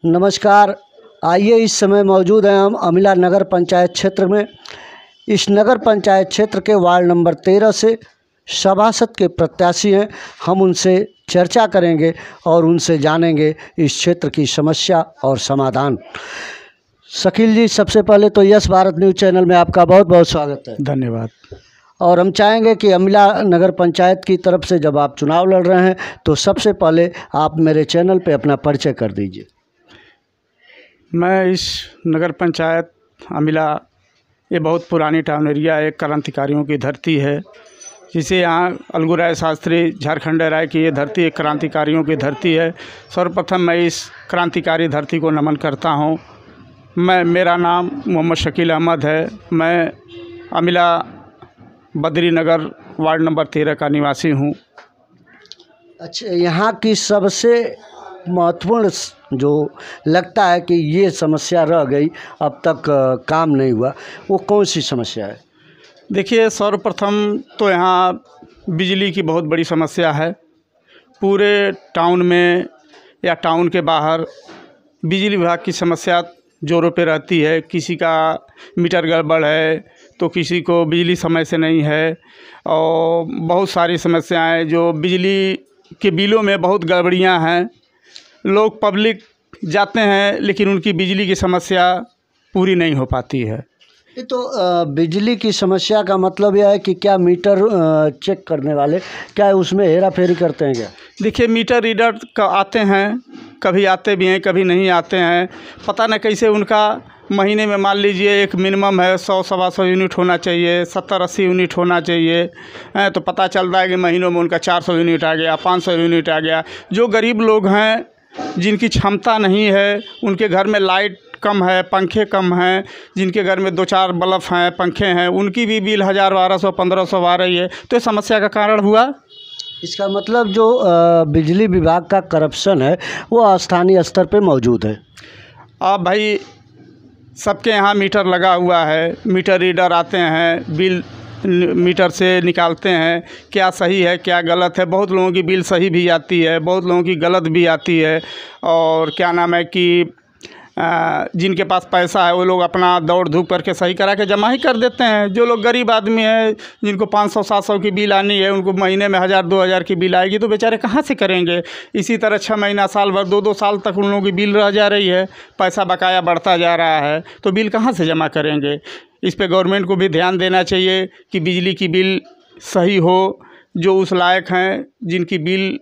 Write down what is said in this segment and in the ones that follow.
नमस्कार। आइए इस समय मौजूद हैं हम अमिला नगर पंचायत क्षेत्र में। इस नगर पंचायत क्षेत्र के वार्ड नंबर 13 से सभासद के प्रत्याशी हैं। हम उनसे चर्चा करेंगे और उनसे जानेंगे इस क्षेत्र की समस्या और समाधान। शकील जी, सबसे पहले तो यस भारत न्यूज़ चैनल में आपका बहुत बहुत स्वागत है। धन्यवाद। और हम चाहेंगे कि अमिला नगर पंचायत की तरफ से जब आप चुनाव लड़ रहे हैं तो सबसे पहले आप मेरे चैनल पे अपना परिचय कर दीजिए। मैं इस नगर पंचायत अमिला, ये बहुत पुरानी टाउन एरिया है, क्रांतिकारियों की धरती है। जिसे यहाँ अलगू राय शास्त्री, झारखंड राय की ये धरती एक क्रांतिकारियों की धरती है। सर्वप्रथम मैं इस क्रांतिकारी धरती को नमन करता हूँ। मेरा नाम मोहम्मद शकील अहमद है। मैं अमिला बद्री नगर वार्ड नंबर 13 का निवासी हूँ। अच्छा, यहाँ की सबसे महत्वपूर्ण जो लगता है कि ये समस्या रह गई, अब तक काम नहीं हुआ, वो कौन सी समस्या है? देखिए, सर्वप्रथम तो यहाँ बिजली की बहुत बड़ी समस्या है। पूरे टाउन में या टाउन के बाहर बिजली विभाग की समस्या जोरों पे रहती है। किसी का मीटर गड़बड़ है तो किसी को बिजली समय से नहीं है, और बहुत सारी समस्याएं जो बिजली के बिलों में बहुत गड़बड़ियां हैं। लोग पब्लिक जाते हैं लेकिन उनकी बिजली की समस्या पूरी नहीं हो पाती है। ये तो बिजली की समस्या का मतलब यह है कि क्या मीटर चेक करने वाले क्या उसमें हेरा फेरी करते हैं क्या? देखिए, मीटर रीडर का आते हैं, कभी आते भी हैं, कभी नहीं आते हैं। पता न कैसे उनका महीने में मान लीजिए एक मिनिमम है 100-125 यूनिट होना चाहिए, 70-80 यूनिट होना चाहिए, तो पता चल रहा है कि महीनों में उनका 400 यूनिट आ गया, 500 यूनिट आ गया। जो गरीब लोग हैं, जिनकी क्षमता नहीं है, उनके घर में लाइट कम है, पंखे कम हैं, जिनके घर में 2-4 बल्ब हैं, पंखे हैं, उनकी भी बिल 1000, 1200, 1500 आ रही है। तो ये समस्या का कारण हुआ। इसका मतलब जो बिजली विभाग का करप्शन है वो स्थानीय स्तर पे मौजूद है। अब भाई सबके यहाँ मीटर लगा हुआ है, मीटर रीडर आते हैं, बिल मीटर से निकालते हैं, क्या सही है क्या गलत है। बहुत लोगों की बिल सही भी आती है, बहुत लोगों की गलत भी आती है। और क्या नाम है कि जिनके पास पैसा है वो लोग अपना दौड़ धूप करके सही करा के जमा ही कर देते हैं। जो लोग गरीब आदमी है, जिनको 500-700 की बिल आनी है, उनको महीने में 1000-2000 की बिल आएगी, तो बेचारे कहाँ से करेंगे। इसी तरह 6 महीना, साल भर, 2-2 साल तक उन लोगों की बिल रह जा रही है, पैसा बकाया बढ़ता जा रहा है, तो बिल कहाँ से जमा करेंगे। इस पे गवर्नमेंट को भी ध्यान देना चाहिए कि बिजली की बिल सही हो, जो उस लायक हैं, जिनकी बिल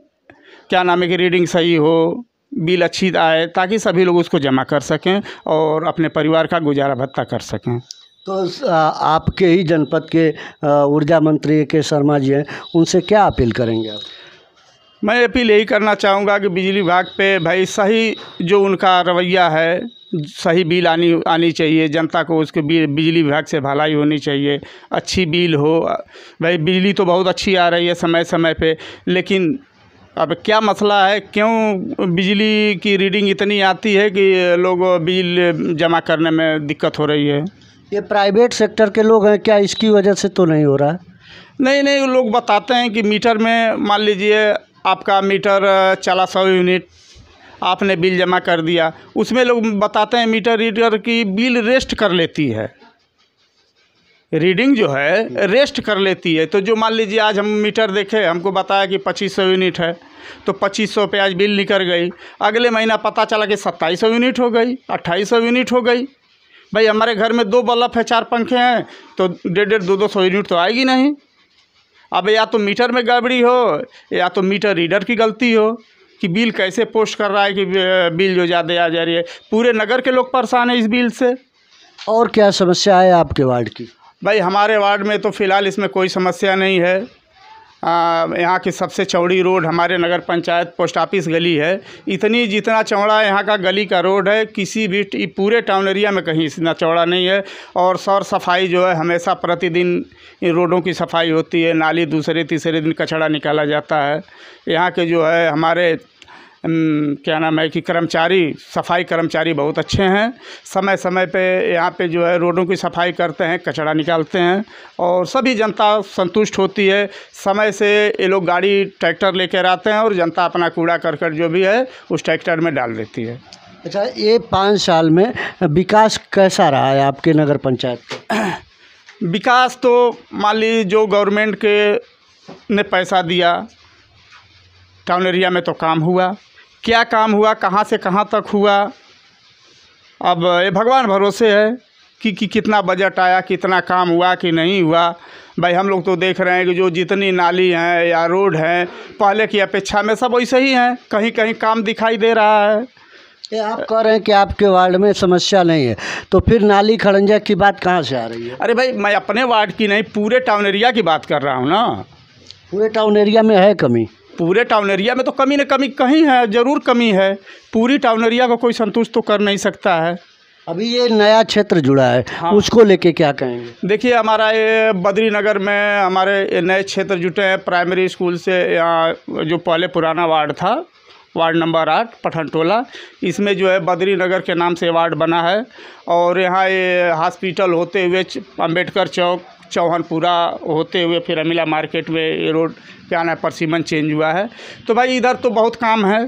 क्या नाम है कि रीडिंग सही हो, बिल अच्छी आए, ताकि सभी लोग उसको जमा कर सकें और अपने परिवार का गुजारा भत्ता कर सकें। तो आपके ही जनपद के ऊर्जा मंत्री के शर्मा जी हैं, उनसे क्या अपील करेंगे आप? मैं अपील यही करना चाहूँगा कि बिजली विभाग पे भाई सही जो उनका रवैया है, सही बिल आनी चाहिए। जनता को उसके बिजली विभाग से भलाई होनी चाहिए, अच्छी बिल हो। भाई बिजली तो बहुत अच्छी आ रही है समय समय पे, लेकिन अब क्या मसला है, क्यों बिजली की रीडिंग इतनी आती है कि लोग बिल जमा करने में दिक्कत हो रही है। ये प्राइवेट सेक्टर के लोग हैं क्या, इसकी वजह से तो नहीं हो रहा है? नहीं, लोग बताते हैं कि मीटर में मान लीजिए आपका मीटर चला 100 यूनिट, आपने बिल जमा कर दिया, उसमें लोग बताते हैं मीटर रीडर की बिल रेस्ट कर लेती है, रीडिंग जो है रेस्ट कर लेती है। तो जो मान लीजिए आज हम मीटर देखे, हमको बताया कि 2500 यूनिट है, तो 2500 पे आज बिल निकल गई। अगले महीना पता चला कि 2700 यूनिट हो गई, 2800 यूनिट हो गई। भाई हमारे घर में 2 बल्ब है, 4 पंखे हैं, तो 150, 200 यूनिट तो आएगी नहीं। अब या तो मीटर में गड़बड़ी हो या तो मीटर रीडर की गलती हो कि बिल कैसे पोस्ट कर रहा है कि बिल जो ज़्यादा आ जा रही है। पूरे नगर के लोग परेशान हैं इस बिल से। और क्या समस्या है आपके वार्ड की? भाई हमारे वार्ड में तो फ़िलहाल इसमें कोई समस्या नहीं है। यहाँ की सबसे चौड़ी रोड हमारे नगर पंचायत पोस्ट ऑफिस गली है। जितना चौड़ा यहाँ का गली का रोड है, किसी भी पूरे टाउन एरिया में कहीं इतना चौड़ा नहीं है। और सौर सफाई जो है, हमेशा प्रतिदिन इन रोडों की सफाई होती है। नाली दूसरे तीसरे दिन कचरा निकाला जाता है। यहाँ के जो है हमारे क्या नाम है कि सफाई कर्मचारी बहुत अच्छे हैं। समय समय पे यहाँ पे जो है रोडों की सफाई करते हैं, कचरा निकालते हैं और सभी जनता संतुष्ट होती है। समय से ये लोग गाड़ी ट्रैक्टर लेकर आते हैं और जनता अपना कूड़ा करकट जो भी है उस ट्रैक्टर में डाल देती है। अच्छा, ये 5 साल में विकास कैसा रहा है आपके नगर पंचायत का? विकास तो मान लीजिए जो गवर्नमेंट के ने पैसा दिया, टाउन एरिया में तो काम हुआ। क्या काम हुआ, कहाँ से कहाँ तक हुआ, अब ये भगवान भरोसे है कि कितना बजट आया, कितना काम हुआ कि नहीं हुआ। भाई हम लोग तो देख रहे हैं कि जो जितनी नाली हैं या रोड हैं पहले की अपेक्षा में सब वैसे ही हैं, कहीं कहीं काम दिखाई दे रहा है। ये आप कह रहे हैं कि आपके वार्ड में समस्या नहीं है, तो फिर नाली खड़ंजा की बात कहाँ से आ रही है? अरे भाई मैं अपने वार्ड की नहीं, पूरे टाउन एरिया की बात कर रहा हूँ ना। पूरे टाउन एरिया में है कमी? पूरे टाउन एरिया में तो कमी न कमी कहीं है, ज़रूर कमी है। पूरी टाउन एरिया को कोई संतुष्ट तो कर नहीं सकता है। अभी ये नया क्षेत्र जुड़ा है, हाँ। उसको लेके क्या कहेंगे? देखिए हमारा ये बद्री नगर में हमारे ये नए क्षेत्र जुटे हैं। प्राइमरी स्कूल से यहाँ जो पहले पुराना वार्ड था, वार्ड नंबर 8 पठानटोला, इसमें जो है बद्री नगर के नाम से वार्ड बना है। और यहाँ ये हॉस्पिटल होते हुए अम्बेडकर चौक, चौहानपुरा होते हुए फिर अमिला मार्केट में ये रोड क्या नाम परसिमन चेंज हुआ है। तो भाई इधर तो बहुत काम है।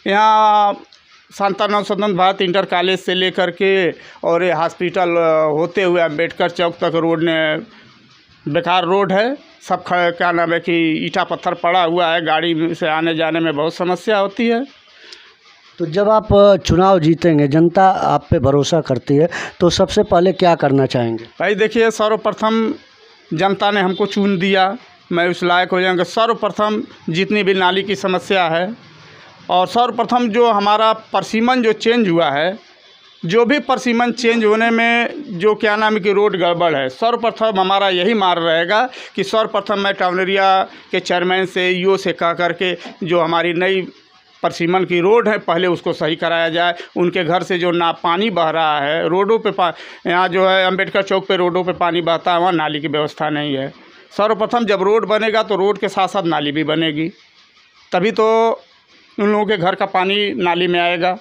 यहाँ शांतानव सदन भारत इंटर कॉलेज से लेकर के और ये हॉस्पिटल होते हुए अम्बेडकर चौक तक रोड ने बेकार रोड है। सब क्या नाम है कि ईंटा पत्थर पड़ा हुआ है, गाड़ी से आने जाने में बहुत समस्या होती है। तो जब आप चुनाव जीतेंगे, जनता आप पे भरोसा करती है, तो सबसे पहले क्या करना चाहेंगे? भाई देखिए सर्वप्रथम जनता ने हमको चुन दिया, मैं उस लायक हो जाऊँगा। सर्वप्रथम जितनी भी नाली की समस्या है और सर्वप्रथम जो हमारा परसिमन जो चेंज हुआ है, जो भी परसिमन चेंज होने में जो क्या नाम है कि रोड गड़बड़ है, सर्वप्रथम हमारा यही मार रहेगा कि सर्वप्रथम मैं टाउन एरिया के चेयरमैन से ईओ से कह करके जो हमारी नई परसिमन की रोड है पहले उसको सही कराया जाए। उनके घर से जो ना पानी बह रहा है रोडों पे, यहाँ जो है अम्बेडकर चौक पे रोडों पे पानी बहता है, वहाँ नाली की व्यवस्था नहीं है। सर्वप्रथम जब रोड बनेगा तो रोड के साथ साथ नाली भी बनेगी, तभी तो उन लोगों के घर का पानी नाली में आएगा।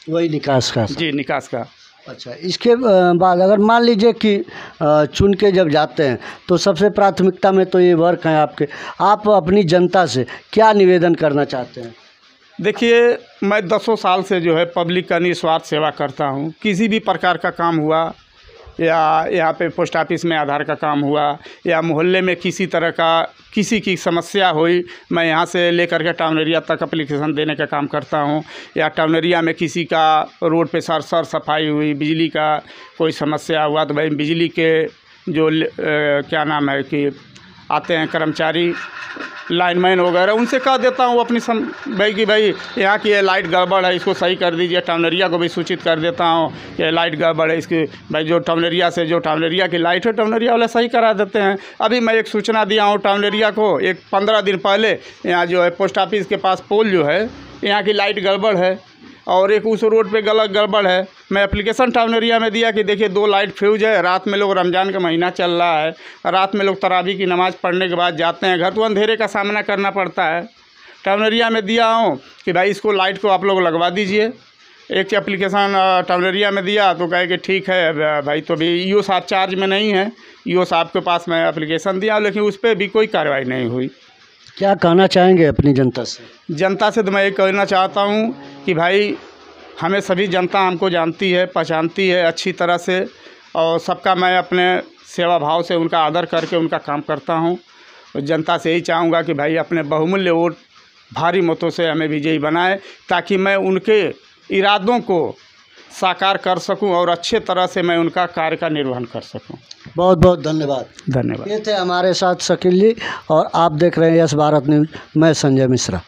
वही निकास का? जी, निकास का। अच्छा, इसके बाद अगर मान लीजिए कि चुन के जब जाते हैं तो सबसे प्राथमिकता में तो ये वर्क हैं आपके, आप अपनी जनता से क्या निवेदन करना चाहते हैं? देखिए मैं 10 साल से जो है पब्लिक का निस्वार्थ सेवा करता हूँ। किसी भी प्रकार का काम हुआ या यहाँ पे पोस्ट ऑफिस में आधार का काम हुआ या मोहल्ले में किसी तरह का किसी की समस्या हुई, मैं यहाँ से लेकर के टाउन एरिया तक एप्लीकेशन देने का काम करता हूँ। या टाउन एरिया में किसी का रोड पे सर सफाई हुई, बिजली का कोई समस्या हुआ, तो भाई बिजली के जो क्या नाम है कि आते हैं कर्मचारी लाइनमैन वगैरह, उनसे कह देता हूँ अपनी भाई कि भाई यहाँ की ये लाइट गड़बड़ है, इसको सही कर दीजिए। टाउन एरिया को भी सूचित कर देता हूँ कि लाइट गड़बड़ है, इसकी भाई जो टाउन एरिया से जो टाउन एरिया की लाइट है टाउन एरिया वाले सही करा देते हैं। अभी मैं एक सूचना दिया हूँ टाउन एरिया को, एक 15 दिन पहले यहाँ जो है पोस्ट ऑफिस के पास पोल जो है यहाँ की लाइट गड़बड़ है और एक उस रोड पे गलत गड़बड़ है। मैं एप्लीकेशन टाउन एरिया में दिया कि देखिए 2 लाइट फ्यूज है। रात में लोग, रमज़ान का महीना चल रहा है, रात में लोग तरावी की नमाज़ पढ़ने के बाद जाते हैं घर, तो अंधेरे का सामना करना पड़ता है। टाउन एरिया में दिया हूँ कि भाई इसको लाइट को आप लोग लगवा दीजिए। एक एप्लीकेशन टाउन एरिया में दिया तो कहे कि ठीक है भाई, तो भी ईओ साहब चार्ज में नहीं है, ईओ साहब के पास मैं एप्लीकेशन दिया लेकिन उस पर भी कोई कार्रवाई नहीं हुई। क्या कहना चाहेंगे अपनी जनता से? जनता से तो मैं ये कहना चाहता हूँ कि भाई हमें सभी जनता हमको जानती है, पहचानती है अच्छी तरह से, और सबका मैं अपने सेवा भाव से उनका आदर करके उनका काम करता हूँ। और जनता से यही चाहूँगा कि भाई अपने बहुमूल्य वोट भारी मतों से हमें विजयी बनाए, ताकि मैं उनके इरादों को साकार कर सकूं और अच्छे तरह से मैं उनका कार्य का निर्वहन कर सकूं। बहुत बहुत धन्यवाद। धन्यवाद। ये थे हमारे साथ शकील जी और आप देख रहे हैं यस भारत न्यूज़। मैं संजय मिश्रा।